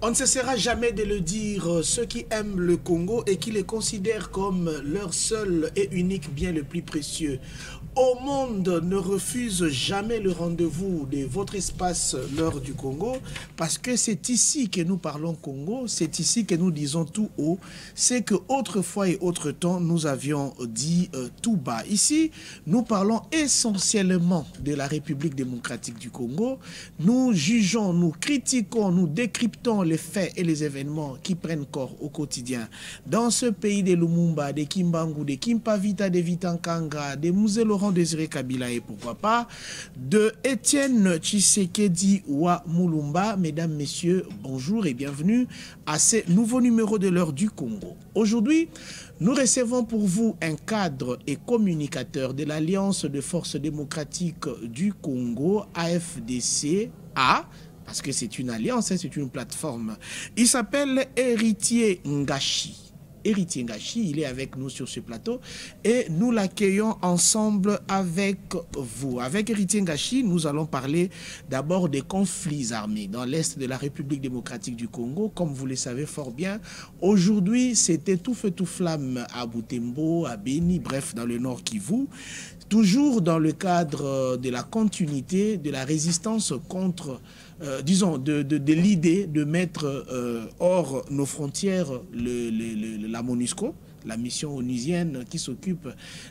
On ne cessera jamais de le dire, ceux qui aiment le Congo et qui les considèrent comme leur seul et unique bien le plus précieux au monde ne refusent jamais le rendez-vous de votre espace, l'heure du Congo, parce que c'est ici que nous parlons Congo, c'est ici que nous disons tout haut, c'est que autrefois et autre temps, nous avions dit tout bas. Ici, nous parlons essentiellement de la République démocratique du Congo. Nous jugeons, nous critiquons, nous décryptons les faits et les événements qui prennent corps au quotidien. Dans ce pays de Lumumba, de Kimbangu, de Kimpavita, de Vitankanga, de Musée Laurent Désiré Kabila et pourquoi pas, de Étienne Tshisekedi Wa Mulumba. Mesdames, Messieurs, bonjour et bienvenue à ce nouveau numéro de l'heure du Congo. Aujourd'hui, nous recevons pour vous un cadre et communicateur de l'Alliance de forces démocratiques du Congo, AFDC-A, parce que c'est une alliance, c'est une plateforme. Il s'appelle Héritier Ngachi. Héritier Ngachi, il est avec nous sur ce plateau et nous l'accueillons ensemble avec vous. Avec Héritier Ngachi, nous allons parler d'abord des conflits armés dans l'Est de la République démocratique du Congo. Comme vous le savez fort bien, aujourd'hui, c'était tout feu tout flamme à Butembo, à Beni, bref, dans le Nord Kivu. Toujours dans le cadre de la continuité de la résistance contre, disons, de l'idée de mettre hors nos frontières la MONUSCO, la mission onusienne qui s'occupe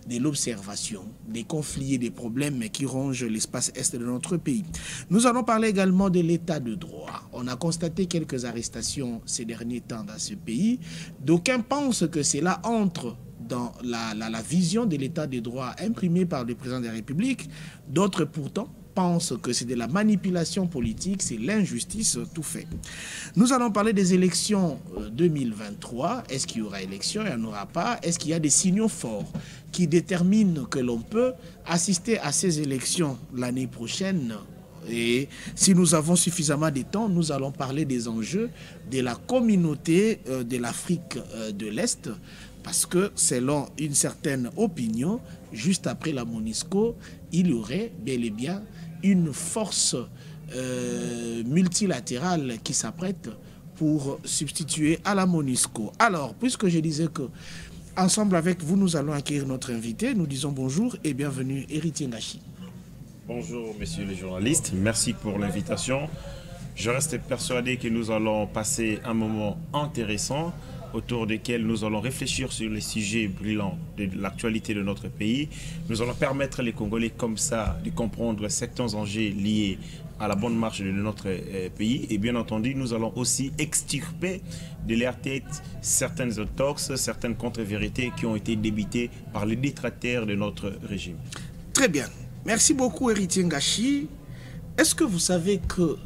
de l'observation, des conflits et des problèmes qui rongent l'espace est de notre pays. Nous allons parler également de l'état de droit. On a constaté quelques arrestations ces derniers temps dans ce pays. D'aucuns pensent que cela entre dans la vision de l'état de droit imprimé par le président de la République. D'autres pourtant pensent que c'est de la manipulation politique, c'est l'injustice tout fait. Nous allons parler des élections 2023. Est-ce qu'il y aura élection? Il n'y en aura pas. Est-ce qu'il y a des signaux forts qui déterminent que l'on peut assister à ces élections l'année prochaine? Et si nous avons suffisamment de temps, nous allons parler des enjeux de la communauté de l'Afrique de l'Est, parce que selon une certaine opinion, juste après la MONUSCO, il y aurait bel et bien une force multilatérale qui s'apprête pour substituer à la MONUSCO. Alors, puisque je disais que ensemble avec vous, nous allons accueillir notre invité, nous disons bonjour et bienvenue, Héritier Ngachi. Bonjour, messieurs les journalistes. Merci pour l'invitation. Je reste persuadé que nous allons passer un moment intéressant autour desquels nous allons réfléchir sur les sujets brûlants de l'actualité de notre pays. Nous allons permettre les Congolais comme ça de comprendre certains enjeux liés à la bonne marche de notre pays. Et bien entendu, nous allons aussi extirper de leur tête certaines intox, certaines contre-vérités qui ont été débitées par les détracteurs de notre régime. Très bien. Merci beaucoup, Héritier Ngachi. Est-ce que vous savez que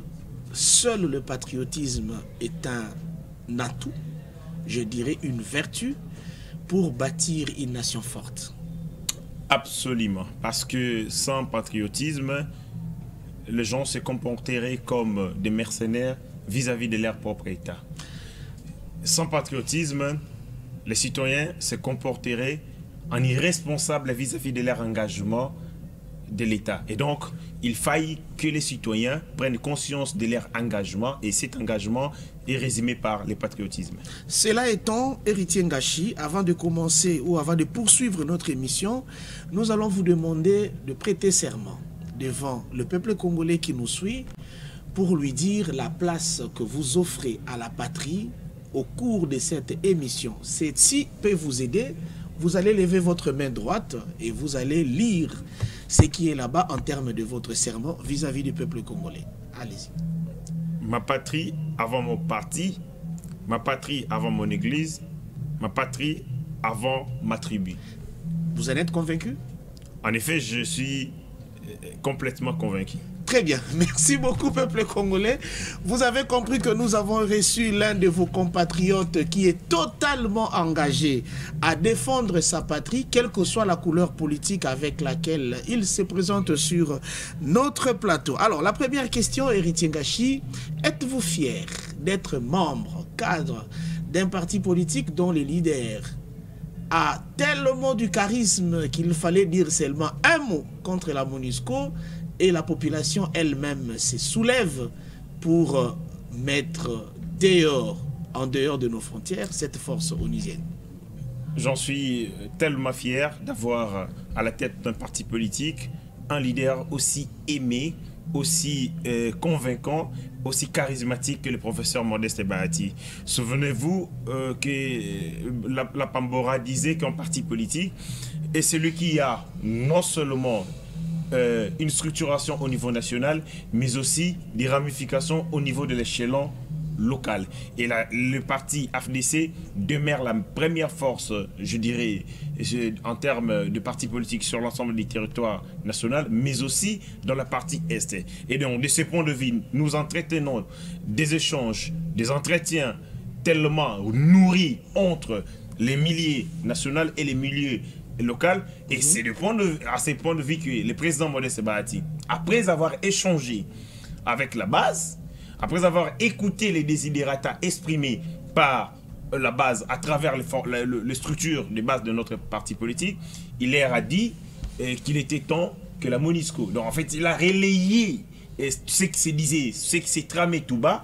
seul le patriotisme est un atout, je dirais une vertu, pour bâtir une nation forte? Absolument. Parce que sans patriotisme, les gens se comporteraient comme des mercenaires vis-à-vis de leur propre État. Sans patriotisme, les citoyens se comporteraient en irresponsables vis-à-vis de leur engagement de l'État. Et donc, il faille que les citoyens prennent conscience de leur engagement, et cet engagement est résumé par le patriotisme. Cela étant, Héritier Ngachi, avant de commencer ou avant de poursuivre notre émission, nous allons vous demander de prêter serment devant le peuple congolais qui nous suit pour lui dire la place que vous offrez à la patrie au cours de cette émission. Ceci peut vous aider. Vous allez lever votre main droite et vous allez lire ce qui est là-bas en termes de votre serment vis-à-vis du peuple congolais. Allez-y. Ma patrie avant mon parti, ma patrie avant mon église, ma patrie avant ma tribu. Vous en êtes convaincu? En effet, je suis complètement convaincu. Très bien. Merci beaucoup, peuple congolais. Vous avez compris que nous avons reçu l'un de vos compatriotes qui est totalement engagé à défendre sa patrie, quelle que soit la couleur politique avec laquelle il se présente sur notre plateau. Alors, la première question, Héritier Ngachi, êtes-vous fier d'être membre, cadre d'un parti politique dont le leader a tellement du charisme qu'il fallait dire seulement un mot contre la MONUSCO et la population elle-même se soulève pour mettre en dehors de nos frontières, cette force onusienne? J'en suis tellement fier d'avoir à la tête d'un parti politique un leader aussi aimé, aussi convaincant, aussi charismatique que le professeur Modeste Bahati. Souvenez-vous que la Pambora disait qu'un parti politique est celui qui a non seulement une structuration au niveau national, mais aussi des ramifications au niveau de l'échelon local. Et le parti AFDC demeure la première force, je dirais, en termes de parti politique sur l'ensemble du territoire national, mais aussi dans la partie Est. Et donc, de ce point de vue, nous entretenons des échanges, des entretiens tellement nourris entre les milieux nationaux et les milieux locaux. Et c'est à ce point de vue que le président Modeste Bahati, après avoir échangé avec la base, après avoir écouté les desiderata exprimés par la base à travers les structures de base de notre parti politique, il leur a dit qu'il était temps que la MONUSCO, donc en fait il a relayé ce qui se disait, ce qui s'est tramé tout bas,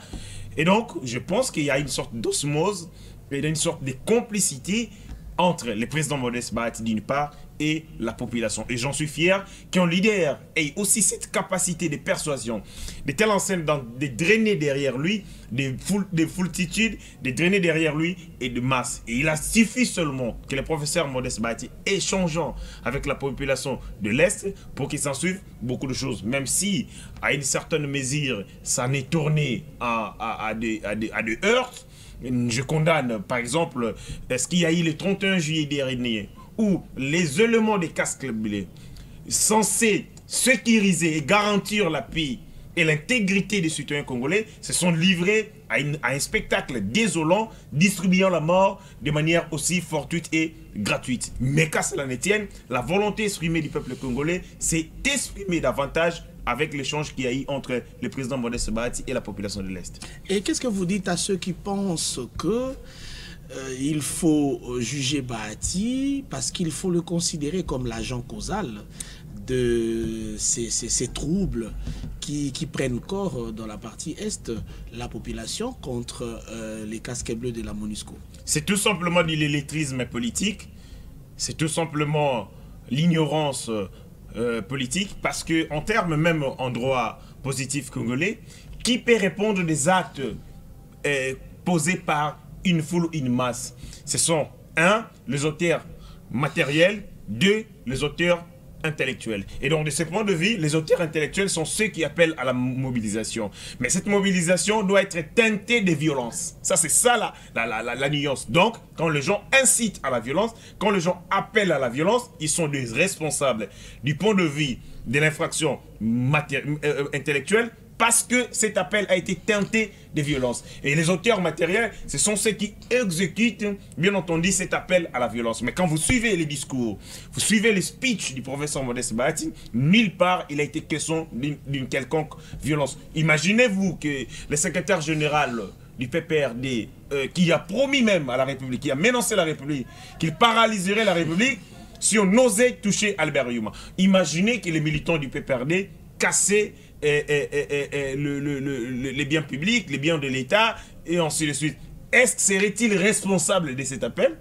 et donc je pense qu'il y a une sorte d'osmose et une sorte de complicité entre le président Modeste Bahati d'une part et la population. Et j'en suis fier qu'un leader ait aussi cette capacité de persuasion, de telle enseigne de drainer derrière lui des foultitudes, de drainer derrière lui et de masse. Et il a suffi seulement que le professeur Modeste Bahati échangeant avec la population de l'Est pour qu'il s'en suive beaucoup de choses. Même si, à une certaine mesure, ça n'est tourné à des heurts. Je condamne, par exemple, ce qu'il y a eu le 31 juillet dernier, où les éléments des casques bleus, censés sécuriser et garantir la paix et l'intégrité des citoyens congolais, se sont livrés à un spectacle désolant, distribuant la mort de manière aussi fortuite et gratuite. Mais qu'à cela ne tienne, la volonté exprimée du peuple congolais s'est exprimée davantage avec l'échange qu'il y a eu entre le président Modeste Bahati et la population de l'Est. Et qu'est-ce que vous dites à ceux qui pensent que il faut juger Bahati parce qu'il faut le considérer comme l'agent causal de ces troubles qui prennent corps dans la partie Est, la population contre les casques bleus de la MONUSCO? C'est tout simplement de l'électrisme politique, c'est tout simplement l'ignorance politique, parce que en termes même en droit positif congolais, qui peut répondre des actes posés par une foule, une masse? Ce sont 1. les auteurs matériels, 2. les auteurs intellectuels. Et donc de ce point de vue, les auteurs intellectuels sont ceux qui appellent à la mobilisation. Mais cette mobilisation doit être teintée de violence. Ça, c'est ça la nuance. Donc, quand les gens incitent à la violence, quand les gens appellent à la violence, ils sont des responsables du point de vue de l'infraction intellectuelle, parce que cet appel a été teinté de violence. Et les auteurs matériels, ce sont ceux qui exécutent, bien entendu, cet appel à la violence. Mais quand vous suivez les discours, vous suivez les speeches du professeur Modeste Bahati, nulle part il a été question d'une quelconque violence. Imaginez-vous que le secrétaire général du PPRD, qui a promis même à la République, qui a menacé la République, qu'il paralyserait la République si on osait toucher Albert Yuma. Imaginez que les militants du PPRD cassaient les biens publics, les biens de l'État, et ainsi de suite. Est-ce que serait-il responsable de cet appel?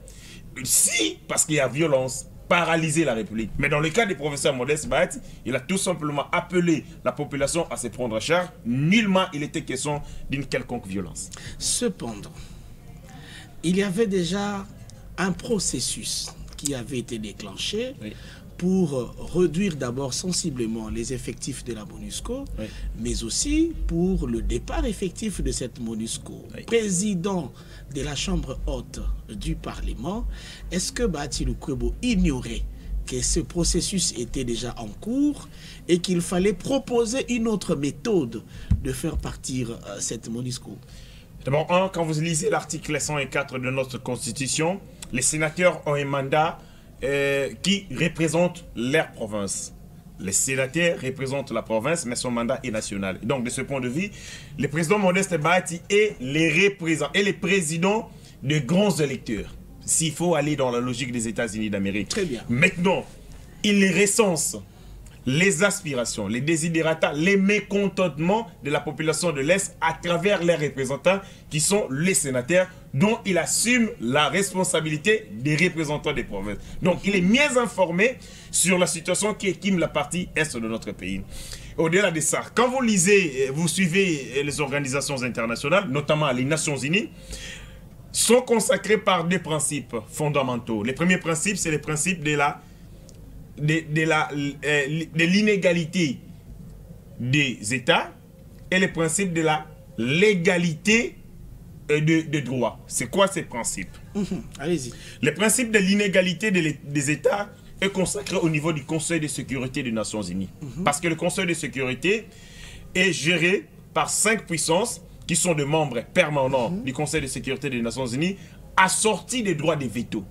Si, parce qu'il y a violence, paralyser la République. Mais dans le cas du professeur Modeste Bahati, il a tout simplement appelé la population à se prendre à charge. Nullement il était question d'une quelconque violence. Cependant, il y avait déjà un processus qui avait été déclenché, oui, pour réduire d'abord sensiblement les effectifs de la MONUSCO, oui, mais aussi pour le départ effectif de cette MONUSCO. Oui. Président de la Chambre haute du Parlement, est-ce que Bahati Lukwebo ignorait que ce processus était déjà en cours et qu'il fallait proposer une autre méthode de faire partir cette MONUSCO? D'abord, quand vous lisez l'article 104 de notre Constitution, les sénateurs ont un mandat qui représente leur province. Les sénateurs représentent la province, mais son mandat est national. Et donc, de ce point de vue, le président Modeste Bahati est le président de grands électeurs, s'il faut aller dans la logique des États-Unis d'Amérique. Très bien. Maintenant, il les recense les aspirations, les désidérata, les mécontentements de la population de l'Est à travers les représentants qui sont les sénateurs, dont il assume la responsabilité des représentants des provinces. Donc il est mieux informé sur la situation qui équime la partie Est de notre pays. Au-delà de ça, quand vous lisez, vous suivez les organisations internationales, notamment les Nations Unies, sont consacrés par des principes fondamentaux. Les premiers principes, c'est les principes de l'inégalité des États et les principes de la légalité de droit. C'est quoi ces principes? Allez-y. Le principe de l'inégalité des États est consacré au niveau du Conseil de sécurité des Nations Unies. Parce que le Conseil de sécurité est géré par 5 puissances qui sont des membres permanents du Conseil de sécurité des Nations Unies, assortis des droits de veto.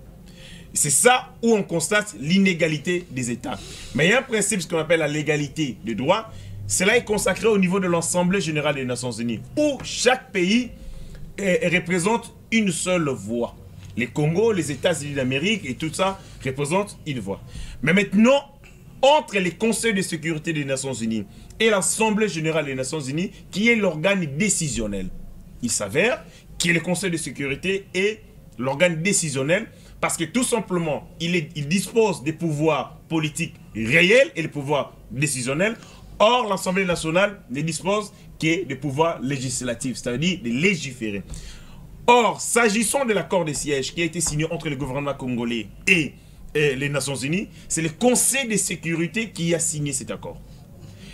C'est ça où on constate l'inégalité des États. Mais il y a un principe, ce qu'on appelle la légalité de droit. Cela est consacré au niveau de l'Assemblée générale des Nations Unies, où chaque pays représente une seule voix. Les Congo, les États-Unis d'Amérique et tout ça représentent une voix. Mais maintenant, entre les conseils de sécurité des Nations Unies et l'Assemblée générale des Nations Unies, qui est l'organe décisionnel, il s'avère que le Conseil de sécurité est l'organe décisionnel parce que tout simplement, il dispose des pouvoirs politiques réels et des pouvoirs décisionnels. Or, l'Assemblée nationale ne dispose que des pouvoirs législatifs, c'est-à-dire de légiférer. Or, s'agissant de l'accord de siège qui a été signé entre le gouvernement congolais et les Nations Unies, c'est le Conseil de sécurité qui a signé cet accord.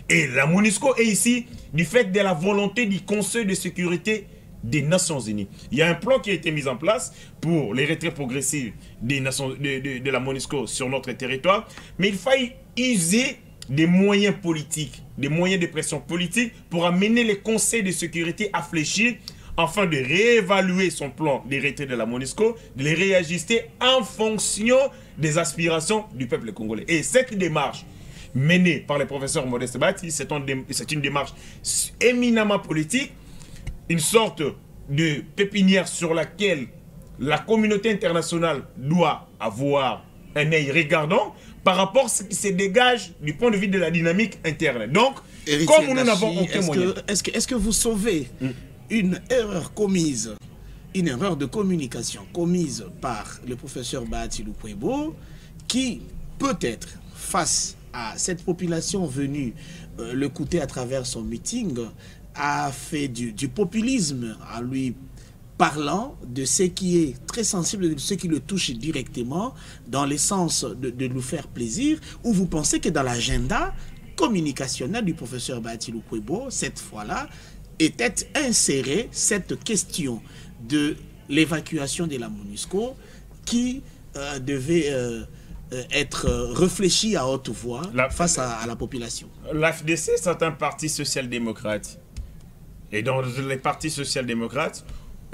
Et la MONUSCO est ici du fait de la volonté du Conseil de sécurité des Nations Unies. Il y a un plan qui a été mis en place pour les retraits progressifs de la MONUSCO sur notre territoire, mais il faille user des moyens politiques, des moyens de pression politique pour amener les conseils de sécurité à fléchir afin de réévaluer son plan des retraits de la MONUSCO, de les réajuster en fonction des aspirations du peuple congolais. Et cette démarche menée par le professeur Modeste Bahati, c'est une démarche éminemment politique, une sorte de pépinière sur laquelle la communauté internationale doit avoir un œil regardant par rapport à ce qui se dégage du point de vue de la dynamique interne. Donc, comme nous n'avons aucun moyen... Est-ce que vous sauvez une erreur commise, une erreur de communication commise par le professeur Bahati Lukwebo, qui peut-être, face à cette population venue l'écouter à travers son meeting, a fait du populisme en lui parlant de ce qui est très sensible, de ce qui le touche directement, dans le sens de nous faire plaisir, ou vous pensez que dans l'agenda communicationnel du professeur Bahati Lukwebo, cette fois-là, était insérée cette question de l'évacuation de la MONUSCO qui devait être réfléchie à haute voix face à la population. L'AFDC, c'est un parti social-démocrate. Et dans les partis social-démocrates,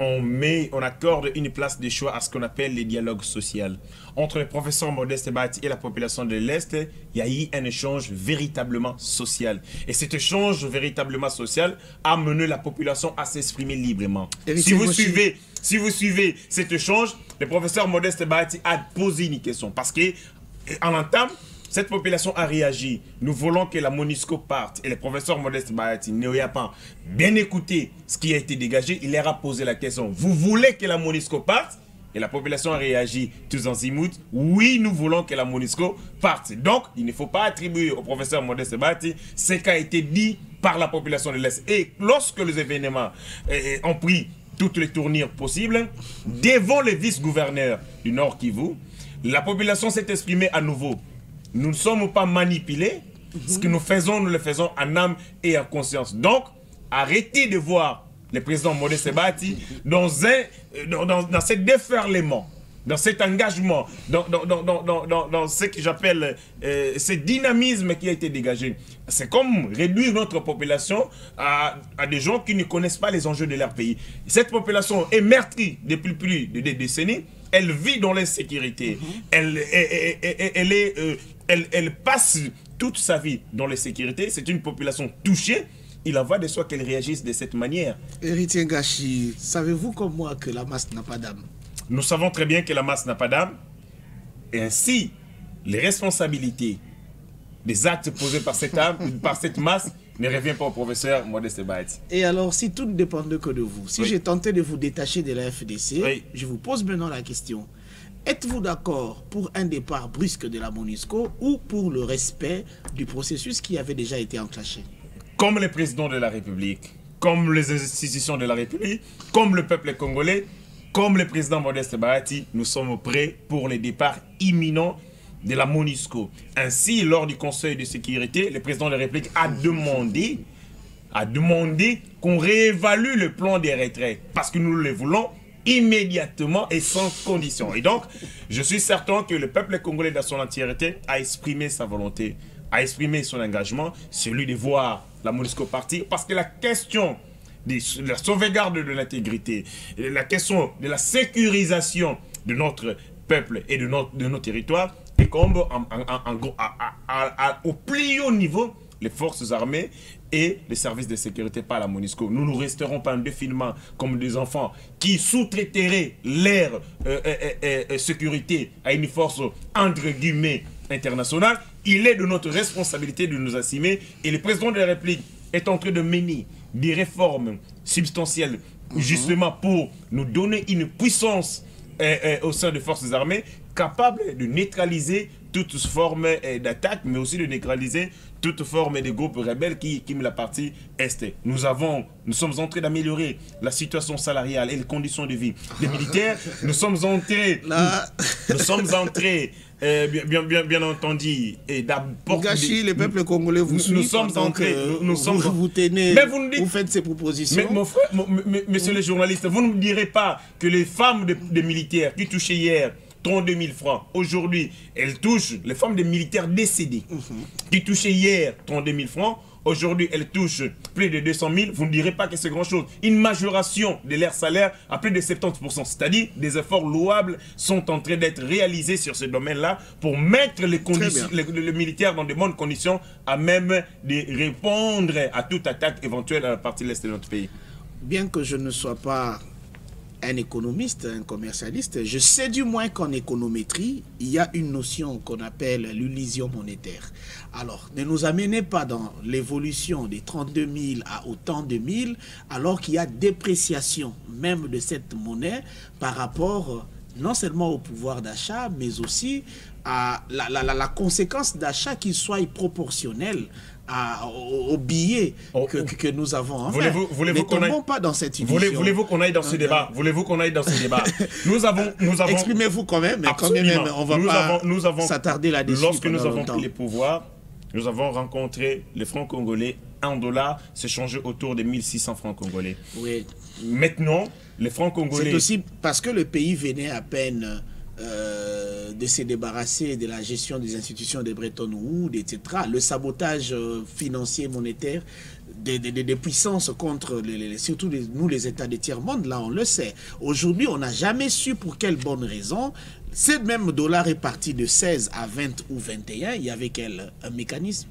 on accorde une place de choix à ce qu'on appelle les dialogues sociaux. Entre le professeur Modeste Bahati et la population de l'Est, il y a eu un échange véritablement social. Et cet échange véritablement social a mené la population à s'exprimer librement. Si vous suivez cet échange, le professeur Modeste Bahati a posé une question. Parce qu'en entame, cette population a réagi. Nous voulons que la MONUSCO parte. Et le professeur Modeste Bahati n'a pas bien écouté ce qui a été dégagé. Il leur a posé la question. Vous voulez que la MONUSCO parte? Et la population a réagi tous en zimout. Oui, nous voulons que la MONUSCO parte. Donc, il ne faut pas attribuer au professeur Modeste Bahati ce qui a été dit par la population de l'Est. Et lorsque les événements ont pris toutes les tournures possibles, devant le vice-gouverneur du Nord Kivu, la population s'est exprimée à nouveau. Nous ne sommes pas manipulés. Ce que nous le faisons en âme et en conscience. Donc, arrêtez de voir le président Modeste Bahati dans ce déferlement, dans cet engagement, dans ce que j'appelle ce dynamisme qui a été dégagé. C'est comme réduire notre population à des gens qui ne connaissent pas les enjeux de leur pays. Cette population est meurtrie depuis plus de décennies. Elle vit dans l'insécurité. Elle passe toute sa vie dans l'insécurité. C'est une population touchée. Il en va de soi qu'elle réagisse de cette manière. Héritier Ngachi, savez-vous comme moi que la masse n'a pas d'âme? Nous savons très bien que la masse n'a pas d'âme. Et ainsi, les responsabilités des actes posés par cette âme, par cette masse, ne revient pas au professeur Modeste Bahati. Et alors, si tout ne dépendait que de vous, si j'ai tenté de vous détacher de la FDC, je vous pose maintenant la question. Êtes-vous d'accord pour un départ brusque de la MONUSCO ou pour le respect du processus qui avait déjà été enclenché? Comme le président de la République, comme les institutions de la République, comme le peuple congolais, comme le président Modeste Bahati, nous sommes prêts pour le départ imminent de la MONUSCO. Ainsi, lors du Conseil de sécurité, le président de la République a demandé qu'on réévalue le plan des retraits parce que nous le voulons immédiatement et sans condition. Et donc, je suis certain que le peuple congolais dans son entièreté a exprimé sa volonté, a exprimé son engagement, celui de voir la MONUSCO partir, parce que la question de la sauvegarde de l'intégrité, la question de la sécurisation de notre peuple et de nos territoires incombe au plus haut niveau les forces armées et les services de sécurité par la MONUSCO. Nous ne resterons pas indéfiniment comme des enfants qui sous-traiteraient leur sécurité à une force entre guillemets internationale. Il est de notre responsabilité de nous assumer et le président de la République est en train de mener des réformes substantielles justement pour nous donner une puissance au sein des forces armées capable de neutraliser toute forme d'attaque, mais aussi de neutraliser toute forme de groupes rebelles qui me la partie Est. Nous sommes en train d'améliorer la situation salariale et les conditions de vie des militaires. Nous sommes entrés, bien entendu, et d'apporter... le peuple congolais vous suit. Nous sommes entrés, vous tenez, mais vous faites ces propositions. Mais mon frère, monsieur le journaliste, vous ne me direz pas que les femmes des militaires qui touchaient hier 32 000 francs. Aujourd'hui, elles touchent, les femmes des militaires décédés, qui touchaient hier 32 000 francs, aujourd'hui, elles touchent plus de 200 000. Vous ne direz pas que c'est grand-chose. Une majoration de leur salaire à plus de 70%. C'est-à-dire, des efforts louables sont en train d'être réalisés sur ce domaine-là pour mettre les militaires dans de bonnes conditions à même de répondre à toute attaque éventuelle à la partie de l'Est de notre pays. Bien que je ne sois pas un économiste, un commercialiste, je sais du moins qu'en économétrie, il y a une notion qu'on appelle l'illusion monétaire. Alors, ne nous amenez pas dans l'évolution des 32 000 à autant de 1000, alors qu'il y a dépréciation même de cette monnaie par rapport non seulement au pouvoir d'achat, mais aussi à la conséquence d'achat qui soit proportionnelle au billet que nous avons en main. Ne tombons pas dans cette illusion. Voulez-vous qu'on aille dans ce débat? Voulez-vous qu'on aille dans ce débat? Nous avons exprimez-vous quand même, mais absolument. Quand même, on va pas s'attarder là-dessus. Lorsque nous avons pris les pouvoirs, nous avons rencontré les francs congolais. $1 s'est changé autour de 1600 francs congolais. Oui. Maintenant, les francs congolais... C'est aussi parce que le pays venait à peine de se débarrasser de la gestion des institutions de Bretton Woods, etc. Le sabotage financier, monétaire des puissances contre surtout nous les États des tiers-monde, là on le sait. Aujourd'hui, on n'a jamais su pour quelle bonne raison. Ce même dollar est parti de 16 à 20 ou 21. Il y avait un mécanisme?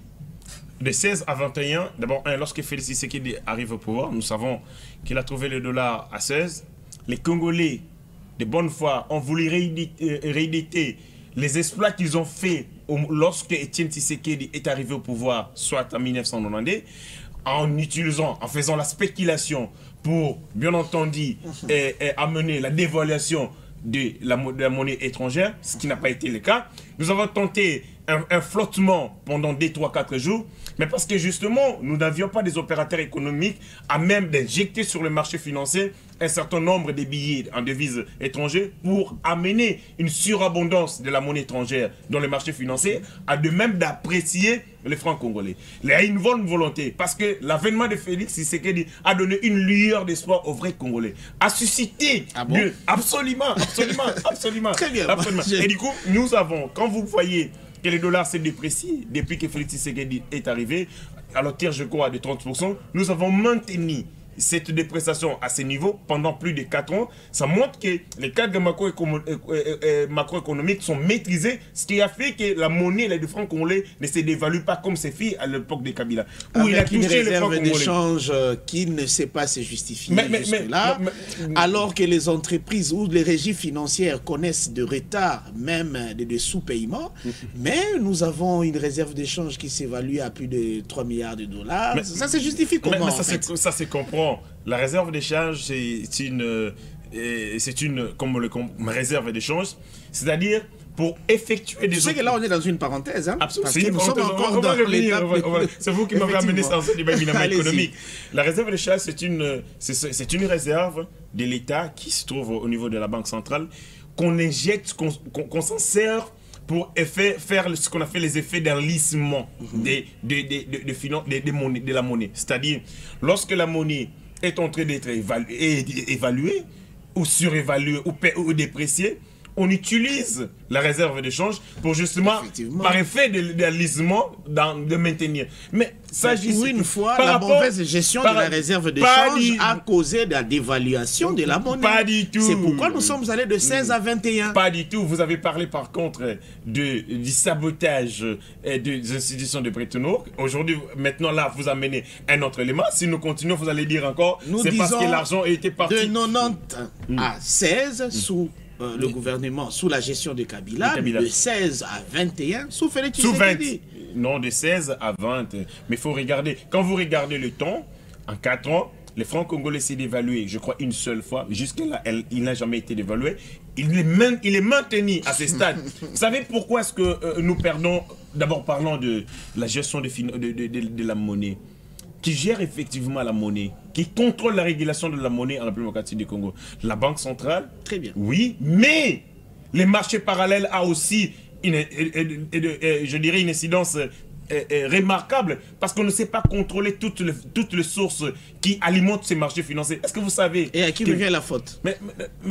De 16 à 21, d'abord, lorsque Félix Tshisekedi arrive au pouvoir, nous savons qu'il a trouvé le dollar à 16. Les Congolais, de bonne foi, ont voulu rééditer les exploits qu'ils ont faits lorsque Étienne Tshisekedi est arrivé au pouvoir, soit en 1990, en faisant la spéculation pour, bien entendu, amener la dévaluation de la monnaie étrangère, ce qui n'a pas été le cas. Nous avons tenté un flottement pendant 2, 3, 4 jours, mais parce que justement, nous n'avions pas des opérateurs économiques à même d'injecter sur le marché financier un certain nombre de billets en devises étrangères pour amener une surabondance de la monnaie étrangère dans le marché financier, à de même d'apprécier les francs congolais. Il y a une bonne volonté, parce que l'avènement de Félix Tshisekedi a donné une lueur d'espoir aux vrais Congolais, a suscité... Ah bon? Absolument. Très bien. Absolument. Et du coup, nous avons, quand vous voyez que le dollar s'est déprécié depuis que Félix Tshisekedi est arrivé, à l'auteur, je crois, de 30%, nous avons maintenu cette dépréciation à ce niveau pendant plus de 4 ans, ça montre que les cadres macroéconomiques sont maîtrisés, ce qui a fait que la monnaie, les francs congolais, ne se dévalue pas comme c'est fait à l'époque de Kabila. Où il a touché les francs d'échange qui ne sait pas se justifier jusque-là, alors que les entreprises ou les régies financières connaissent de retard, même de sous-paiements, mais nous avons une réserve d'échange qui s'évalue à plus de 3 milliards de dollars. Ça se justifie comment? Ça se comprend. La réserve d'échange, c'est une réserve d'échange, c'est-à-dire pour effectuer des... Tu sais que là, on est dans une parenthèse, hein? Absolument. Parce que nous sommes encore dans l'étape... C'est vous qui m'avez amené dans ce débat éminemment économique. La réserve d'échange, c'est une réserve de l'État qui se trouve au niveau de la Banque centrale, qu'on injecte, qu'on s'en sert pour faire ce qu'on a fait les effets d'enlissement de la monnaie. C'est-à-dire, lorsque la monnaie est en train d'être évaluée, ou surévaluée, ou dépréciée, on utilise la réserve d'échange pour justement, par effet d'enlissement, de maintenir. Mais pour une fois, la mauvaise gestion de la réserve d'échange a causé la dévaluation de la monnaie. Pas du tout. C'est pourquoi nous sommes allés de 16 à 21. Pas du tout. Vous avez parlé par contre du sabotage des institutions de Bretton Woods. Aujourd'hui, maintenant là, vous amenez un autre élément. Si nous continuons, vous allez dire encore, c'est parce que l'argent était parti. De 90 à 16 sous le gouvernement, sous la gestion de Kabila, de 16 à 21, sous Félix Tshisekedi. Non, de 16 à 20. Mais il faut regarder. Quand vous regardez le temps, en 4 ans, les francs congolais s'est dévalué, je crois, une seule fois. Jusque-là, il n'a jamais été dévalué. Il est maintenu à ce stade. Vous savez pourquoi est-ce que nous perdons? D'abord, parlons de la gestion de la monnaie. Qui gère effectivement la monnaie, qui contrôle la régulation de la monnaie en République démocratique du Congo. La Banque centrale. Très bien. Oui, mais les marchés parallèles a aussi je dirais une incidence remarquable parce qu'on ne sait pas contrôler toutes les sources qui alimentent ces marchés financiers. Est-ce que vous savez? Et à qui revient la faute? Mais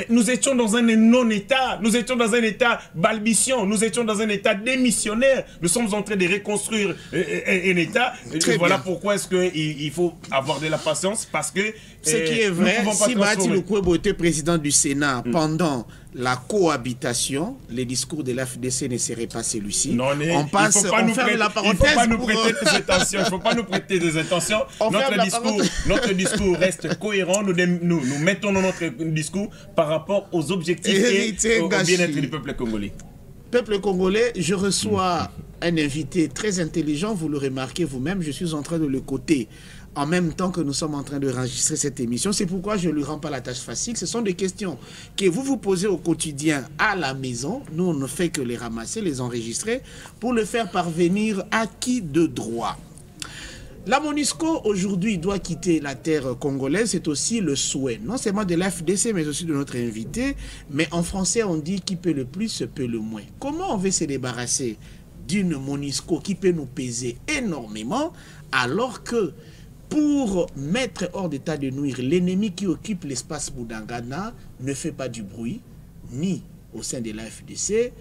nous étions dans un non-état, nous étions dans un état balbutiant, nous étions dans un état démissionnaire. Nous sommes en train de reconstruire un état. Et voilà pourquoi est-ce qu'il faut avoir de la patience, parce que... Ce qui est vrai, si Bahati Lukwebo était président du Sénat pendant la cohabitation, les discours de l'AFDC ne seraient pas celui-ci. On passe, on ferme la parenthèse. Il ne faut pas nous prêter des intentions. Il ne faut pas nous prêter des intentions. Notre discours reste cohérent. Nous mettons notre discours par rapport aux objectifs et au bien-être du peuple congolais. Peuple congolais, je reçois un invité très intelligent, vous le remarquez vous-même, je suis en train de le coter en même temps que nous sommes en train de enregistrer cette émission. C'est pourquoi je ne lui rends pas la tâche facile. Ce sont des questions que vous vous posez au quotidien à la maison. Nous, on ne fait que les ramasser, les enregistrer, pour le faire parvenir à qui de droit. La MONUSCO, aujourd'hui, doit quitter la terre congolaise. C'est aussi le souhait, non seulement de l'AFDC, mais aussi de notre invité. Mais en français, on dit qui peut le plus, peut le moins. Comment on veut se débarrasser d'une MONUSCO qui peut nous peser énormément, alors que pour mettre hors d'état de nuire l'ennemi qui occupe l'espace Boudangana ne fait pas du bruit, ni au sein de l'AFDC,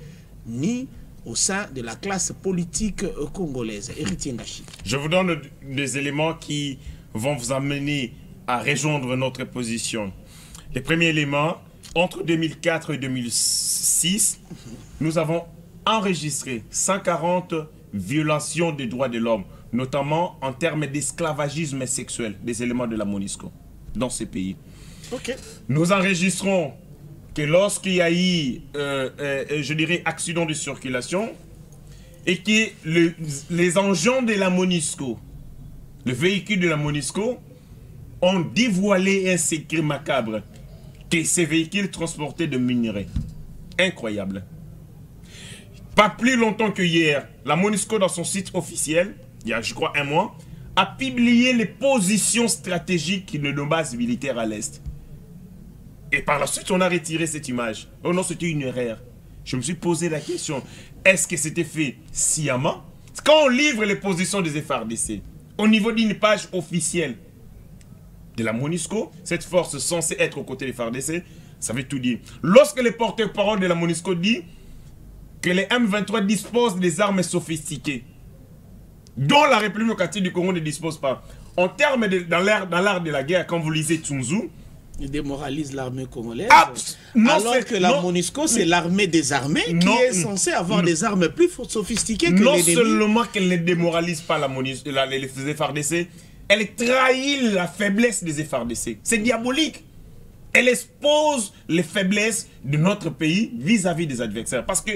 ni au sein de la classe politique congolaise. Héritier Ngachi. Je vous donne des éléments qui vont vous amener à rejoindre notre position. Les premiers éléments, entre 2004 et 2006, nous avons enregistré 140 violations des droits de l'homme, notamment en termes d'esclavagisme sexuel, des éléments de la MONUSCO dans ces pays. Okay. Nous enregistrons que lorsqu'il y a eu, je dirais, accident de circulation, et que les engins de la MONUSCO, le véhicule de la MONUSCO, ont dévoilé un secret macabre, que ces véhicules transportaient de minerais. Incroyable. Pas plus longtemps que hier, la MONUSCO, dans son site officiel, il y a, je crois, un mois, a publié les positions stratégiques de nos bases militaires à l'Est. Et par la suite, on a retiré cette image. Oh non, c'était une erreur. Je me suis posé la question, est-ce que c'était fait sciemment? Quand on livre les positions des FARDC, au niveau d'une page officielle de la MONUSCO, cette force censée être aux côtés des FARDC, ça veut tout dire. Lorsque le porte-parole de la MONUSCO dit que les M23 disposent des armes sophistiquées, dont la République démocratique du Congo ne dispose pas, en termes dans l'art de la guerre, quand vous lisez Sun Tzu, il démoralise l'armée congolaise. Alors que la MONUSCO, c'est l'armée des armées qui est censée avoir des armes plus sophistiquées que l'ennemi. Non seulement qu'elle ne démoralise pas les FARDC, elle trahit la faiblesse des FARDC. C'est diabolique. Elle expose les faiblesses de notre pays vis-à-vis des adversaires. Parce que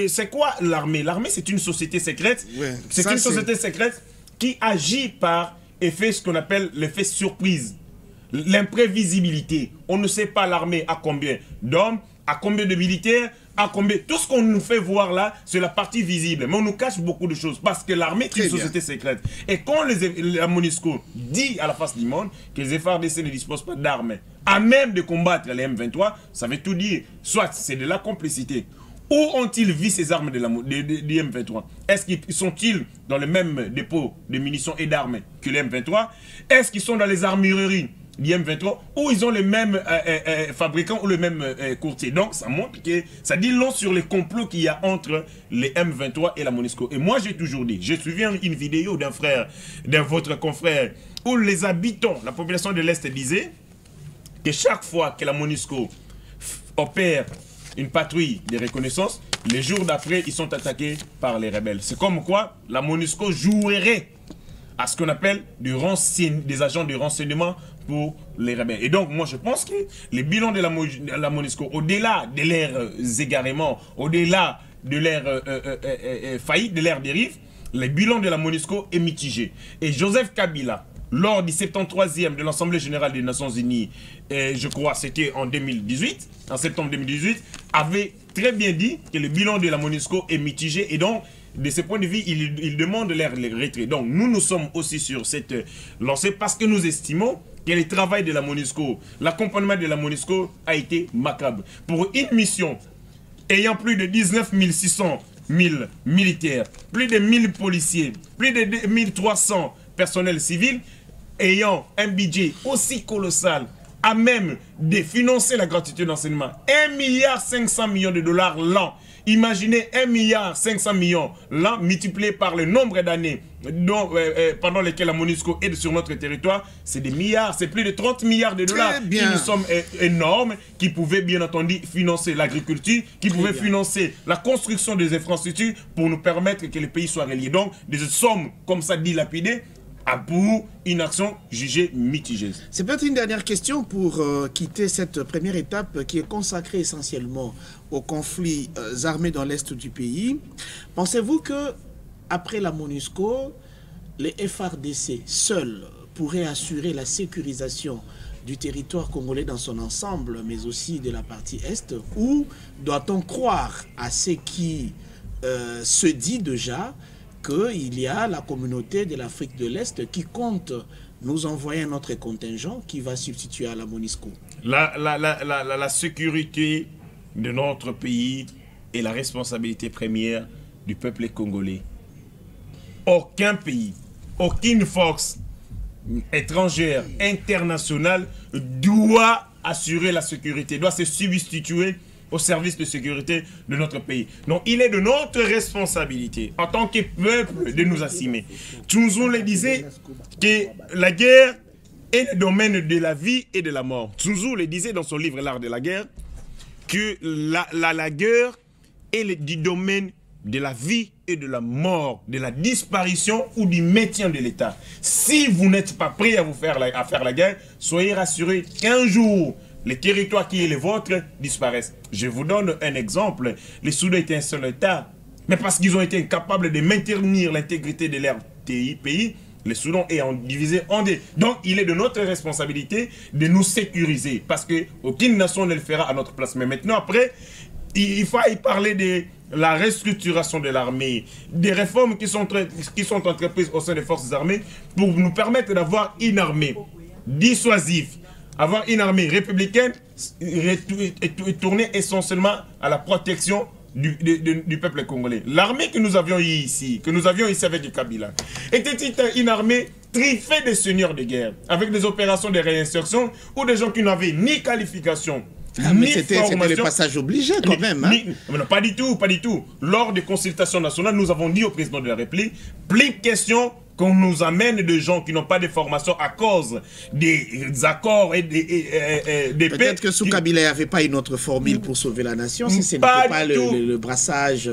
c'est quoi l'armée? L'armée, c'est une société secrète. Ouais, c'est une société secrète qui agit par effet, ce qu'on appelle l'effet surprise. L'imprévisibilité. On ne sait pas l'armée à combien d'hommes, à combien de militaires, à combien... Tout ce qu'on nous fait voir là, c'est la partie visible. Mais on nous cache beaucoup de choses parce que l'armée est une société secrète. Et quand la MONUSCO dit à la face du monde que les FARDC ne disposent pas d'armes à même de combattre les M23, ça veut tout dire. Soit c'est de la complicité. Où ont-ils vu ces armes de M23? Est-ce qu'ils sont-ils dans le même dépôt de munitions et d'armes que les M23? Est-ce qu'ils sont dans les armureries du M23 ou ils ont les mêmes fabricants ou le même courtier? Donc ça montre que ça dit long sur les complots qu'il y a entre les M23 et la MONUSCO. Et moi j'ai toujours dit, j'ai suivi une vidéo d'un frère, d'un votre confrère, où les habitants, la population de l'Est disait que chaque fois que la MONUSCO opère une patrouille de reconnaissance, les jours d'après, ils sont attaqués par les rebelles. C'est comme quoi la MONUSCO jouerait à ce qu'on appelle des agents de renseignement pour les rebelles. Et donc, moi, je pense que les bilans de la MONUSCO, au-delà de leurs égarements, au-delà de leur faillite, de leur dérive, les bilans de la MONUSCO est mitigé. Et Joseph Kabila, lors du 73e de l'Assemblée Générale des Nations Unies, je crois c'était en 2018, en septembre 2018, avait très bien dit que le bilan de la MONUSCO est mitigé et donc, de ce point de vue, il demande leur retrait. Donc, nous sommes aussi sur cette lancée parce que nous estimons que le travail de la MONUSCO, l'accompagnement de la MONUSCO a été macabre. Pour une mission ayant plus de 19 600 militaires, plus de 1000 policiers, plus de 1300 personnels civils, ayant un budget aussi colossal, à même de financer la gratuité d'enseignement, 1,5 milliard de dollars l'an. Imaginez 1,5 milliard l'an multiplié par le nombre d'années pendant lesquelles la MONUSCO est sur notre territoire. C'est des milliards, c'est plus de 30 milliards de dollars. Une somme énorme qui pouvait bien entendu financer l'agriculture, qui pouvait financer la construction des infrastructures pour nous permettre que le pays soit relié. Donc, des sommes comme ça dilapidées pour une action jugée mitigée. C'est peut-être une dernière question pour quitter cette première étape qui est consacrée essentiellement aux conflits armés dans l'Est du pays. Pensez-vous que après la MONUSCO, les FARDC seuls pourraient assurer la sécurisation du territoire congolais dans son ensemble, mais aussi de la partie Est, ou doit-on croire à ce qui se dit déjà qu'il y a la communauté de l'Afrique de l'Est qui compte nous envoyer un autre contingent qui va substituer à la MONUSCO? La sécurité de notre pays est la responsabilité première du peuple congolais. Aucun pays, aucune force étrangère, internationale doit assurer la sécurité, doit se substituer au service de sécurité de notre pays. Donc, il est de notre responsabilité, en tant que peuple, de nous assumer. Sun Tzu le disait que la guerre est le domaine de la vie et de la mort. Sun Tzu le disait dans son livre L'art de la guerre, que la guerre est du domaine de la vie et de la mort, de la disparition ou du maintien de l'État. Si vous n'êtes pas prêt à faire la guerre, soyez rassurés qu'un jour, les territoires qui sont les vôtres disparaissent. Je vous donne un exemple. Les Soudanais étaient un seul État, mais parce qu'ils ont été incapables de maintenir l'intégrité de leur pays, les Soudan est divisé en deux. Donc, il est de notre responsabilité de nous sécuriser, parce qu'aucune nation ne le fera à notre place. Mais maintenant, après, il faut y parler de la restructuration de l'armée, des réformes qui sont entreprises au sein des forces armées pour nous permettre d'avoir une armée dissuasive, avoir une armée républicaine tournée essentiellement à la protection du peuple congolais. L'armée que nous avions ici avec Kabila, était une armée triffée de seigneurs de guerre, avec des opérations de réinsertion ou des gens qui n'avaient ni qualification, mais c'était le passage obligé quand même. Hein? Non, pas du tout, pas du tout. Lors des consultations nationales, nous avons dit au président de la République, plus question qu'on nous amène des gens qui n'ont pas de formation à cause des accords et des peut-être que sous Kabila, il n'y avait pas une autre formule pour sauver la nation, si ce n'était pas le brassage,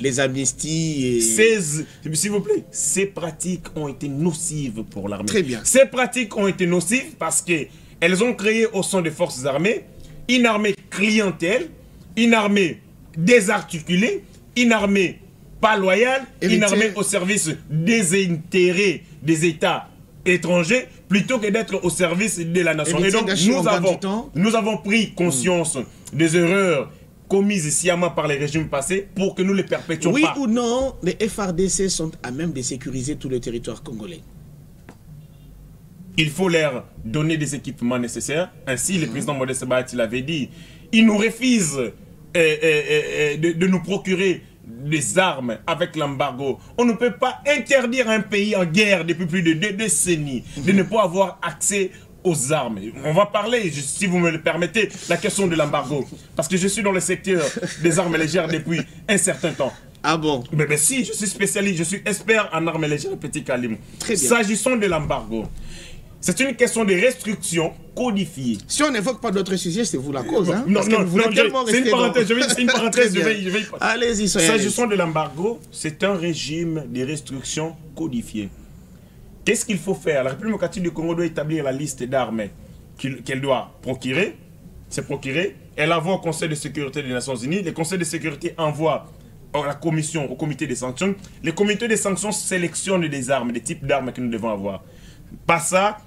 les amnisties. S'il vous plaît, ces pratiques ont été nocives pour l'armée. Très bien. Ces pratiques ont été nocives parce qu'elles ont créé au sein des forces armées une armée clientèle, une armée désarticulée, une armée pas loyale, une armée au service des intérêts des États étrangers, plutôt que d'être au service de la nation. Et donc, nous avons pris conscience des erreurs commises sciemment par les régimes passés pour que nous les perpétuons pas. Oui ou non, les FARDC sont à même de sécuriser tout le territoire congolais? Il faut leur donner des équipements nécessaires. Ainsi, le président Modeste Bahati l'avait dit. Il nous refuse de nous procurer des armes avec l'embargo. On ne peut pas interdire un pays en guerre depuis plus de 2 décennies de ne pas avoir accès aux armes. On va parler, si vous me le permettez, la question de l'embargo. Parce que je suis dans le secteur des armes légères depuis un certain temps. Ah bon? Mais si, je suis spécialiste, je suis expert en armes légères et petit calibre. Très bien. S'agissant de l'embargo, c'est une question de restriction codifiée. Si on n'évoque pas d'autres sujets, c'est vous la cause. Hein? Non, c'est une parenthèse. Je vais y allez-y, s'agissant de l'embargo, c'est un régime de restriction codifié. Qu'est-ce qu'il faut faire? La République démocratique du Congo doit établir la liste d'armes qu'elle doit procurer. Elle envoie au Conseil de sécurité des Nations Unies. Le Conseil de sécurité envoie à la commission, au comité des sanctions. Le comité des sanctions sélectionne des armes, des types d'armes que nous devons avoir. Pas ça.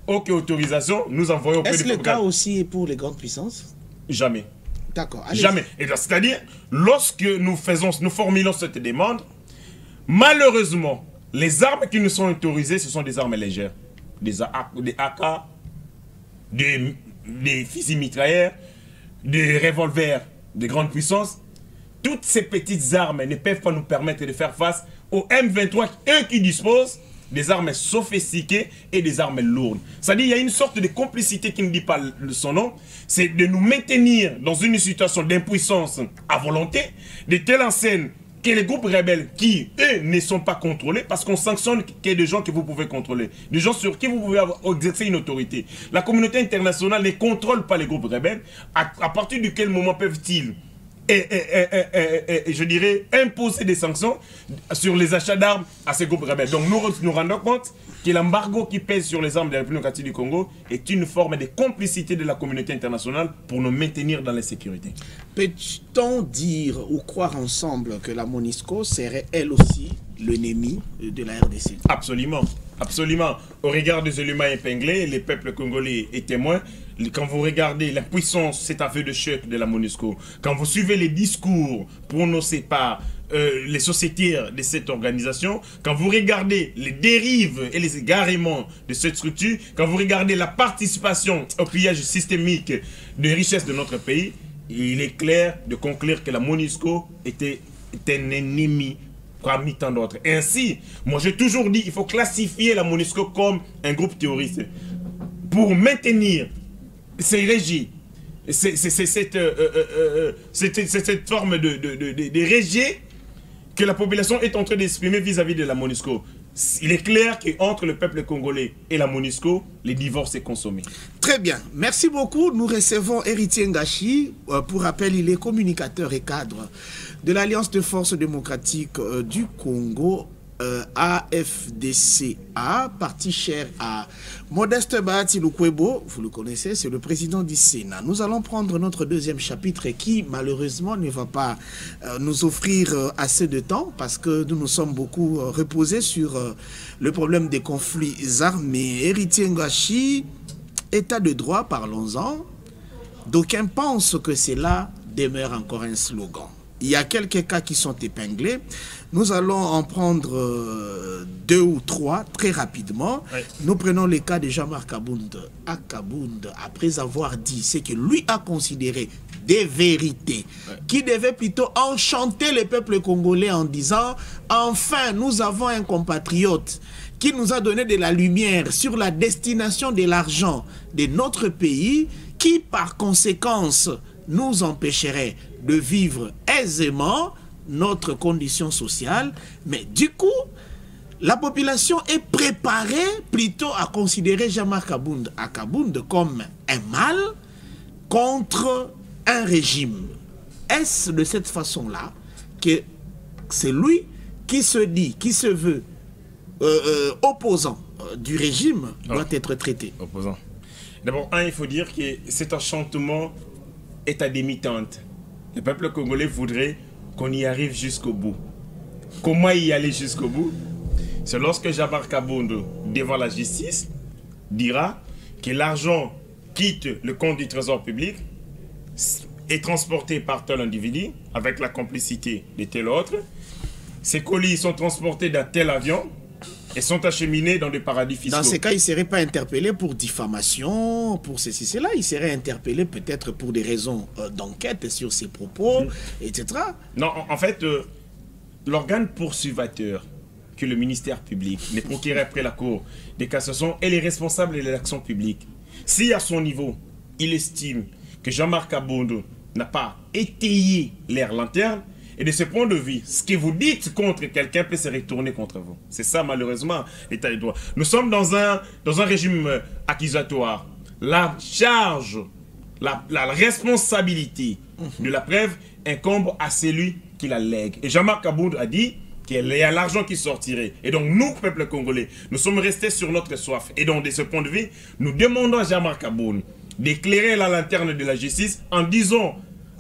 Ok, autorisation, nous envoyons... Est-ce le cas aussi pour les grandes puissances? Jamais. D'accord. Jamais. C'est-à-dire, lorsque nous formulons cette demande, malheureusement, les armes qui nous sont autorisées, ce sont des armes légères. Des AK, des fusils mitrailleurs, des revolvers de grande puissance. Toutes ces petites armes ne peuvent pas nous permettre de faire face aux M23, eux qui disposent des armes sophistiquées et des armes lourdes. C'est-à-dire qu'il y a une sorte de complicité qui ne dit pas son nom, c'est de nous maintenir dans une situation d'impuissance à volonté, de telle enseigne que les groupes rebelles qui, eux, ne sont pas contrôlés, parce qu'on sanctionne qu'il y ait des gens que vous pouvez contrôler, des gens sur qui vous pouvez exercer une autorité. La communauté internationale ne contrôle pas les groupes rebelles. À partir de quel moment peuvent-ils je dirais, imposer des sanctions sur les achats d'armes à ces groupes rebelles? Donc nous rendons compte que l'embargo qui pèse sur les armes de la République démocratique du Congo est une forme de complicité de la communauté internationale pour nous maintenir dans l'insécurité. Peut-on dire ou croire ensemble que la MONUSCO serait elle aussi l'ennemi de la RDC? Absolument. Absolument. Au regard des éléments épinglés, les peuples congolais et témoins, quand vous regardez la puissance, c'est un feu de choc de la MONUSCO, quand vous suivez les discours prononcés par les sociétaires de cette organisation, quand vous regardez les dérives et les égarements de cette structure, quand vous regardez la participation au pillage systémique des richesses de notre pays, il est clair de conclure que la MONUSCO est un ennemi parmi tant d'autres. Ainsi, moi j'ai toujours dit qu'il faut classifier la MONUSCO comme un groupe terroriste pour maintenir ces régies, cette forme de régie que la population est en train d'exprimer vis-à-vis de la MONUSCO. Il est clair qu'entre le peuple congolais et la MONUSCO, les divorces est consommé. Très bien. Merci beaucoup. Nous recevons Héritier Ngachi. Pour rappel, il est communicateur et cadre de l'Alliance de forces démocratiques du Congo, AFDCA, parti cher à Modeste Bahati Lukwebo. Vous le connaissez, c'est le président du Sénat. Nous allons prendre notre deuxième chapitre qui, malheureusement, ne va pas nous offrir assez de temps parce que nous nous sommes beaucoup reposés sur le problème des conflits armés. Héritier Ngachi, état de droit, parlons-en. D'aucuns pensent que cela demeure encore un slogan. Il y a quelques cas qui sont épinglés. Nous allons en prendre 2 ou 3 très rapidement. Oui. Nous prenons le cas de Jean-Marc Abound. Akabound, après avoir dit ce que lui a considéré des vérités, qui devaient plutôt enchanter le peuple congolais en disant « Enfin, nous avons un compatriote qui nous a donné de la lumière sur la destination de l'argent de notre pays, qui par conséquence nous empêcherait de vivre aisément notre condition sociale, mais du coup, la population est préparée plutôt à considérer Jean-Marc Akabound comme un mal contre un régime. Est-ce de cette façon-là que c'est lui qui se dit, qui se veut opposant du régime doit être traité? Opposant. D'abord, il faut dire que cet enchantement est à demi-teinte. Le peuple congolais voudrait qu'on y arrive jusqu'au bout. Comment y aller jusqu'au bout? C'est lorsque Jean-Marc Akabound, devant la justice, dira que l'argent quitte le compte du trésor public, est transporté par tel individu, avec la complicité de tel autre. Ces colis sont transportés dans tel avion et sont acheminés dans des paradis fiscaux. Dans ces cas, il ne serait pas interpellé pour diffamation, pour ceci, cela. Il serait interpellé peut-être pour des raisons d'enquête sur ses propos, etc. Non, en fait, l'organe poursuivateur que le ministère public, les procureurs après la Cour de cassation est les responsables de l'action publique. Si à son niveau, il estime que Jean-Marc Akabound n'a pas étayé l'air lanterne, et de ce point de vue, ce que vous dites contre quelqu'un peut se retourner contre vous. C'est ça, malheureusement, l'état de droit. Nous sommes dans un régime accusatoire. La charge, la responsabilité de la preuve incombe à celui qui la lègue. Et Jean-Marc Akabound a dit qu'il y a l'argent qui sortirait. Et donc, nous, peuple congolais, nous sommes restés sur notre soif. Et donc, de ce point de vue, nous demandons à Jean-Marc Akabound d'éclairer la lanterne de la justice en disant,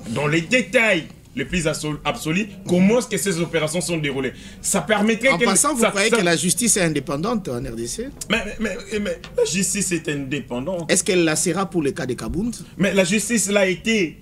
dans les détails les plus absolus, comment est-ce que ces opérations sont déroulées. Ça permettrait en passant, vous croyez que la justice est indépendante en RDC? Mais la justice est indépendante. Est-ce qu'elle la sera pour le cas de Kabound? Mais la justice l'a été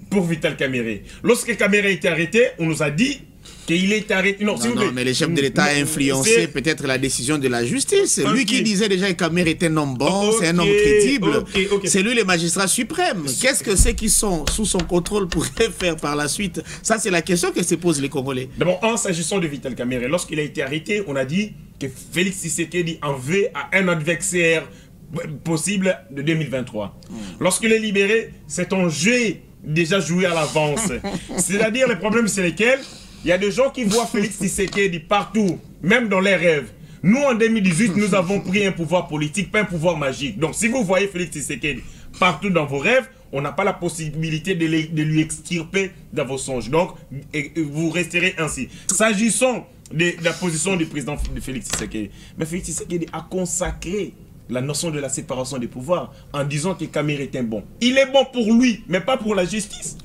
pour Vital Kamerhe. Lorsque Kamerhe a été arrêté, on nous a dit qu'il est arrêté. Non, non, mais le chef de l'État a influencé peut-être la décision de la justice. C'est lui qui disait déjà que Kamerhe est un homme bon, c'est un homme crédible. C'est lui le magistrat suprême. Qu'est-ce que ceux qui sont sous son contrôle pourraient faire par la suite? Ça, c'est la question que se posent les Congolais. D'abord, en s'agissant de Vital Kamerhe, lorsqu'il a été arrêté, on a dit que Félix Tshisekedi en veut à un adversaire possible de 2023. Lorsqu'il est libéré, c'est un jeu déjà joué à l'avance. C'est-à-dire, le problème, c'est lesquels? Il y a des gens qui voient Félix Tshisekedi partout, même dans les rêves. Nous, en 2018, nous avons pris un pouvoir politique, pas un pouvoir magique. Donc, si vous voyez Félix Tshisekedi partout dans vos rêves, on n'a pas la possibilité de lui extirper dans vos songes. Donc, vous resterez ainsi. S'agissant de la position du président de Félix Tshisekedi, mais Félix Tshisekedi a consacré la notion de la séparation des pouvoirs en disant que Kamerhe est un bon. Il est bon pour lui, mais pas pour la justice.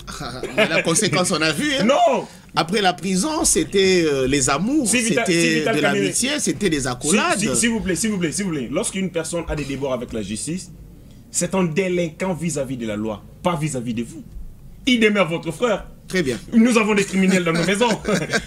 Mais la conséquence, on a vu. Hein? Non. Après la prison, c'était les amours, c'était de l'amitié, c'était des accolades. S'il vous plaît, s'il vous plaît, s'il vous plaît. Lorsqu'une personne a des débords avec la justice, c'est un délinquant vis-à-vis de la loi, pas vis-à-vis de vous. Il demeure votre frère. Très bien. Nous avons des criminels dans nos maisons.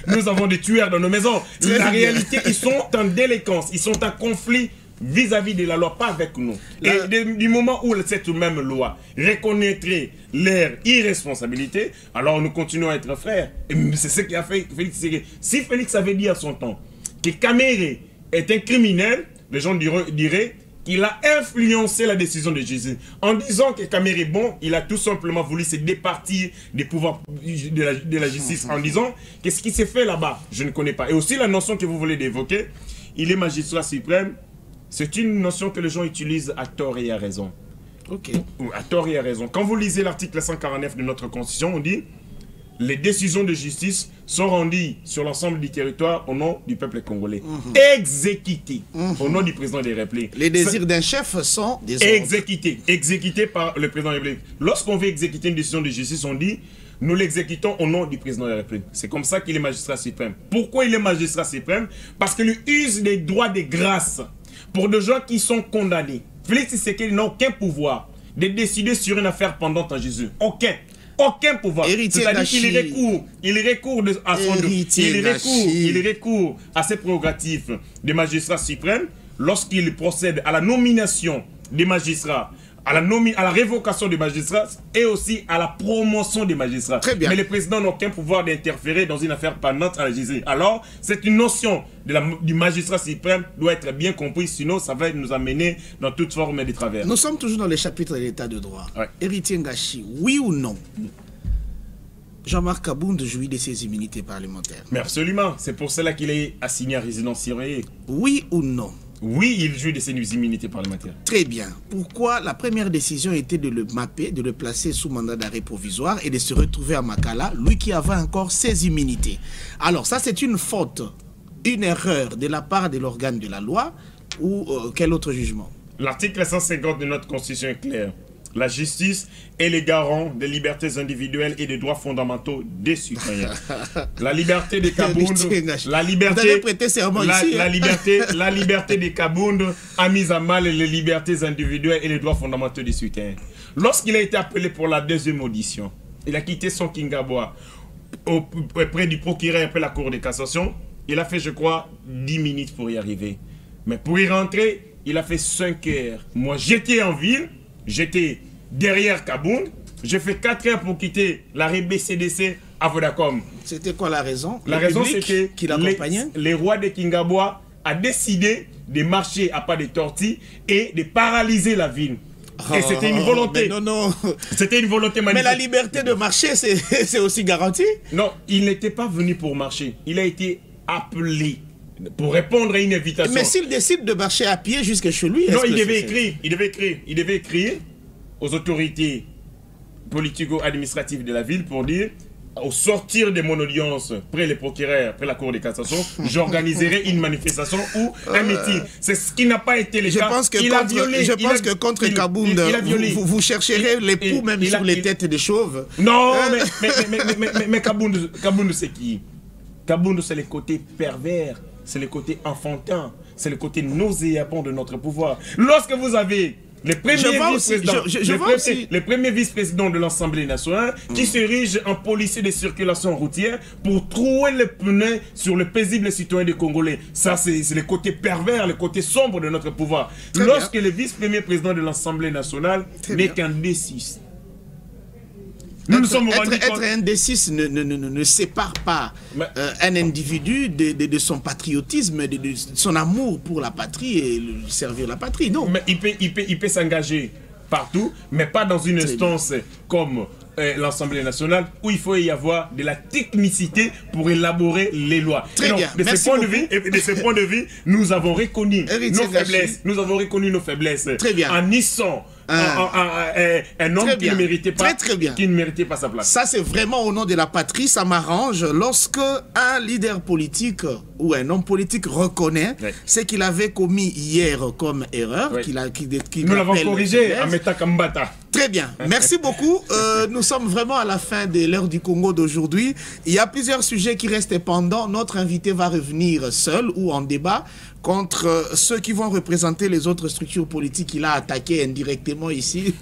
Nous avons des tueurs dans nos maisons. La réalité, ils sont en délinquance, ils sont en conflit vis-à-vis de la loi, pas avec nous. Et du moment où cette même loi reconnaîtrait leur irresponsabilité, alors nous continuons à être frères. Et c'est ce qui a fait Félix Tshisekedi. Si Félix avait dit à son temps que Kamerhe est un criminel, les gens diraient qu'il a influencé la décision de Jésus. En disant que Kamerhe est bon, il a tout simplement voulu se départir des pouvoirs de la justice en disant que ce qui s'est fait là-bas, je ne connais pas. Et aussi la notion que vous voulez évoquer, il est magistrat suprême. C'est une notion que les gens utilisent à tort et à raison. Ok. À tort et à raison. Quand vous lisez l'article 149 de notre Constitution, on dit les décisions de justice sont rendues sur l'ensemble du territoire au nom du peuple congolais. Exécutées au nom du président des Républiques. Les désirs d'un chef sont des ordres. Exécutés par le président des Républiques. Lorsqu'on veut exécuter une décision de justice, on dit nous l'exécutons au nom du président de la République. C'est comme ça qu'il est magistrat suprême. Pourquoi il est magistrat suprême? Parce qu'il use des droits de grâce pour des gens qui sont condamnés. Félix Tshisekedi n'a aucun pouvoir de décider sur une affaire pendante en Jésus. Aucun pouvoir. C'est-à-dire qu'il recourt à son il recourt à ses prérogatives de magistrat suprême lorsqu'il procède à la nomination des magistrats, à la révocation des magistrats et aussi à la promotion des magistrats. Très bien. Mais le président n'a aucun pouvoir d'interférer dans une affaire pendante à Jésus. Alors, c'est une notion du magistrat suprême doit être bien comprise, sinon ça va nous amener dans toute forme de travers. Nous sommes toujours dans le chapitre de l'état de droit. Ouais. Héritier Ngachi, oui ou non? Jean-Marc Kabound jouit de ses immunités parlementaires. Mais absolument, c'est pour cela qu'il est assigné à résidence surveillée. Oui ou non? Oui, il jouit de ses immunités parlementaires. Très bien. Pourquoi la première décision était de le mapper, de le placer sous mandat d'arrêt provisoire et de se retrouver à Makala, lui qui avait encore ses immunités? Alors ça, c'est une faute, une erreur de la part de l'organe de la loi ou quel autre jugement? L'article 150 de notre Constitution est clair. La justice est le garant des libertés individuelles et des droits fondamentaux des citoyens. La liberté de Kabound, la liberté de Kabound a mis à mal les libertés individuelles et les droits fondamentaux des citoyens. Lorsqu'il a été appelé pour la deuxième audition, il a quitté son Kingabois auprès du procureur après la Cour de cassation. Il a fait, je crois, 10 minutes pour y arriver. Mais pour y rentrer, il a fait 5 heures. Moi, j'étais en ville. J'étais derrière Kabound. J'ai fait 4 heures pour quitter l'arrêt BCDC à Vodacom. C'était quoi la raison? La raison, c'était qui l'accompagnait. Les rois de Kingabois a décidé de marcher à pas de tortilles et de paralyser la ville. Et c'était une volonté. Non. C'était une volonté magnifique. Mais la liberté de marcher, c'est aussi garanti? Non, il n'était pas venu pour marcher. Il a été appelé pour répondre à une invitation. Mais s'il décide de marcher à pied jusque chez lui... Non, il devait écrire aux autorités politico-administratives de la ville pour dire, au sortir de mon audience près les procureurs, près la Cour de cassation, j'organiserai une manifestation ou un meeting. C'est ce qui n'a pas été le cas. Je pense que contre Kabound, vous chercherez les poux même sur les têtes des chauves. Non, mais Kabound, c'est qui? Kabound, c'est le côté pervers. C'est le côté enfantin, c'est le côté nauséabond de notre pouvoir. Lorsque vous avez les premiers vice-présidents de l'Assemblée nationale qui s'érigent en policiers de circulation routière pour trouer les pneus sur le paisible citoyen des Congolais. Ça, c'est le côté pervers, le côté sombre de notre pouvoir. Lorsque le vice-premier président de l'Assemblée nationale n'est qu'un D6. Être un D6 ne sépare pas un individu de son patriotisme, de son amour pour la patrie et servir la patrie, non. Mais il peut s'engager partout, mais pas dans une instance comme l'Assemblée nationale où il faut y avoir de la technicité pour élaborer les lois. Très bien. De ce point de vue, nous avons reconnu nos faiblesses. Très bien. En nissant un homme qui ne méritait pas sa place. Ça, c'est vraiment au nom de la patrie. Ça m'arrange lorsque un leader politique ou un homme politique reconnaît ce qu'il avait commis hier comme erreur. Nous l'avons corrigé en mettant Kambata. Très bien. Merci beaucoup. Nous sommes vraiment à la fin de l'heure du Congo d'aujourd'hui. Il y a plusieurs sujets qui restent pendants. Notre invité va revenir seul ou en débat contre ceux qui vont représenter les autres structures politiques qu'il a attaquées indirectement ici.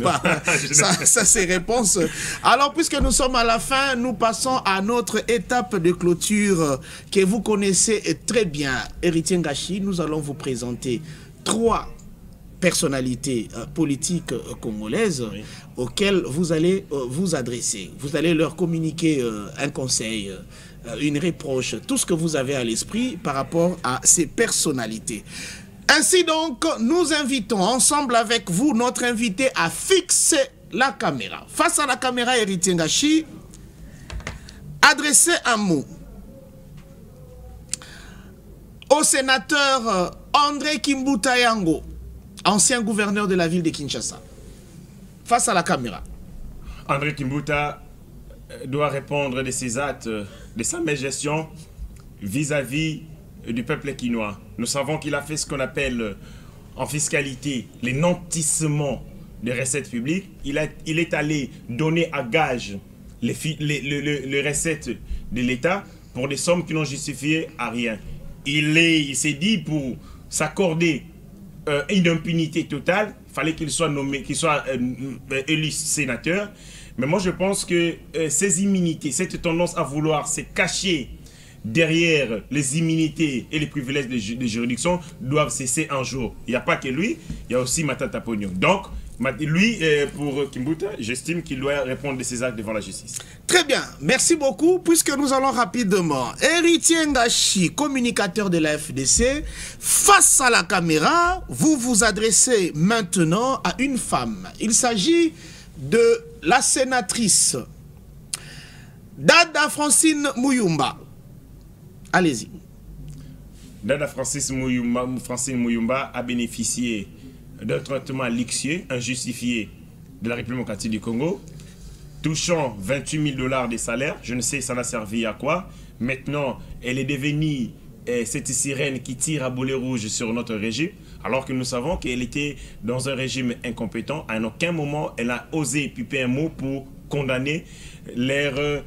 Ça c'est réponse. Alors, puisque nous sommes à la fin, nous passons à notre étape de clôture que vous connaissez très bien. Héritier Ngashi, nous allons vous présenter 3 personnalités politiques congolaises auxquelles vous allez vous adresser. Vous allez leur communiquer un conseil, une reproche, tout ce que vous avez à l'esprit par rapport à ces personnalités. Ainsi donc, nous invitons ensemble avec vous notre invité à fixer la caméra. Face à la caméra, Héritier Ngashi, adressez un mot au sénateur André Kimbuta Yango, ancien gouverneur de la ville de Kinshasa. Face à la caméra. André Kimbuta doit répondre de ses actes, de sa gestion vis-à-vis du peuple quinois. Nous savons qu'il a fait ce qu'on appelle en fiscalité les nantissements des recettes publiques. Il est allé donner à gage les recettes de l'État pour des sommes qui n'ont justifié à rien. Il s'est dit pour s'accorder une impunité totale, il fallait qu'il soit nommé, qu'il soit élu sénateur. Mais moi je pense que ces immunités, cette tendance à vouloir se cacher derrière les immunités et les privilèges des juridictions doivent cesser un jour. Il n'y a pas que lui, il y a aussi Matata Pogno. Donc, lui, pour Kimbuta, j'estime qu'il doit répondre de ses actes devant la justice. Très bien, merci beaucoup. Puisque nous allons rapidement, Héritier Ngashi, communicateur de la FDC, face à la caméra, vous vous adressez maintenant à une femme. Il s'agit de la sénatrice Dada Francine Muyumba. Allez-y. Dada Francine Muyumba a bénéficié d'un traitement luxueux, injustifié de la République démocratique du Congo, touchant 28 000 $ de salaire. Je ne sais ça n'a servi à quoi. Maintenant, elle est devenue cette sirène qui tire à boulet rouge sur notre régime, alors que nous savons qu'elle était dans un régime incompétent. À aucun moment, elle a osé piper un mot pour condamner leurs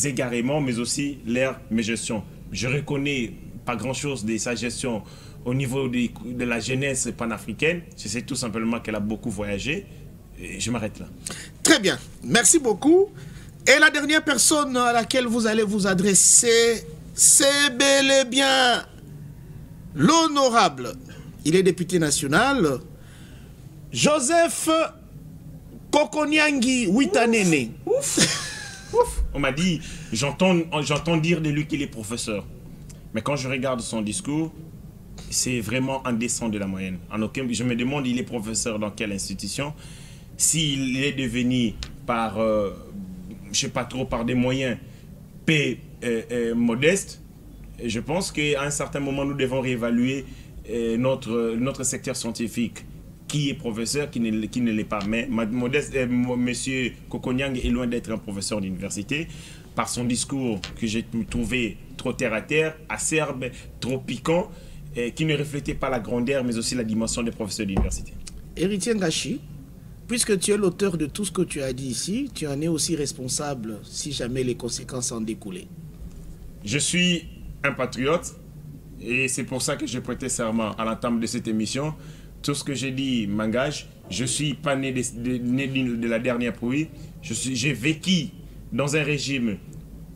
égaréments, mais aussi leur mégestion. Je reconnais pas grand-chose de sa gestion au niveau de la jeunesse panafricaine. Je sais tout simplement qu'elle a beaucoup voyagé. Et je m'arrête là. Très bien. Merci beaucoup. Et la dernière personne à laquelle vous allez vous adresser, c'est bel et bien l'honorable. Il est député national. Joseph Kokonyangi Witanene. On m'a dit, j'entends dire de lui qu'il est professeur. Mais quand je regarde son discours, c'est vraiment indécent de la moyenne. Je me demande, il est professeur dans quelle institution? S'il est devenu par, je ne sais pas trop, par des moyens modestes, je pense qu'à un certain moment, nous devons réévaluer notre secteur scientifique. Qui est professeur, qui ne l'est pas. Mais monsieur Kokonyang est loin d'être un professeur d'université. Par son discours que j'ai trouvé trop terre-à-terre, acerbe, trop piquant, qui ne reflétait pas la grandeur, mais aussi la dimension des professeurs d'université. Héritier Ngashi, puisque tu es l'auteur de tout ce que tu as dit ici, tu en es aussi responsable si jamais les conséquences en découlaient. Je suis un patriote et c'est pour ça que j'ai prêté serment à l'entame de cette émission. Tout ce que j'ai dit m'engage. Je ne suis pas né de la dernière pluie. J'ai vécu dans un régime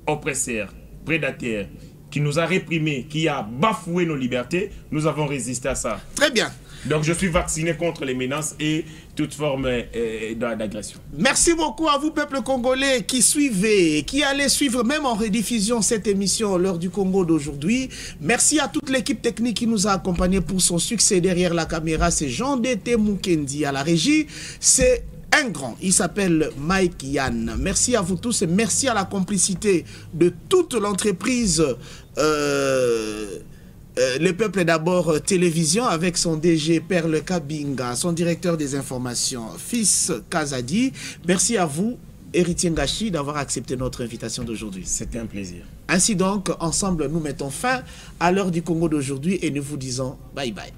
oppresseur, prédateur, qui nous a réprimés, qui a bafoué nos libertés. Nous avons résisté à ça. Très bien. Donc je suis vacciné contre les menaces et toute forme d'agression. Merci beaucoup à vous, peuple congolais, qui suivez, qui allez suivre même en rediffusion cette émission L'heure du Congo d'aujourd'hui. Merci à toute l'équipe technique qui nous a accompagnés pour son succès. Derrière la caméra, c'est Jean-Dété Moukendi. À la régie, c'est un grand. Il s'appelle Mike Yann. Merci à vous tous et merci à la complicité de toute l'entreprise Le Peuple d'abord télévision avec son DG Perle Kabinga, son directeur des informations Fils Kazadi. Merci à vous, Héritier Ngashi, d'avoir accepté notre invitation d'aujourd'hui. C'était un plaisir. Ainsi donc, ensemble, nous mettons fin à l'heure du Congo d'aujourd'hui et nous vous disons bye bye.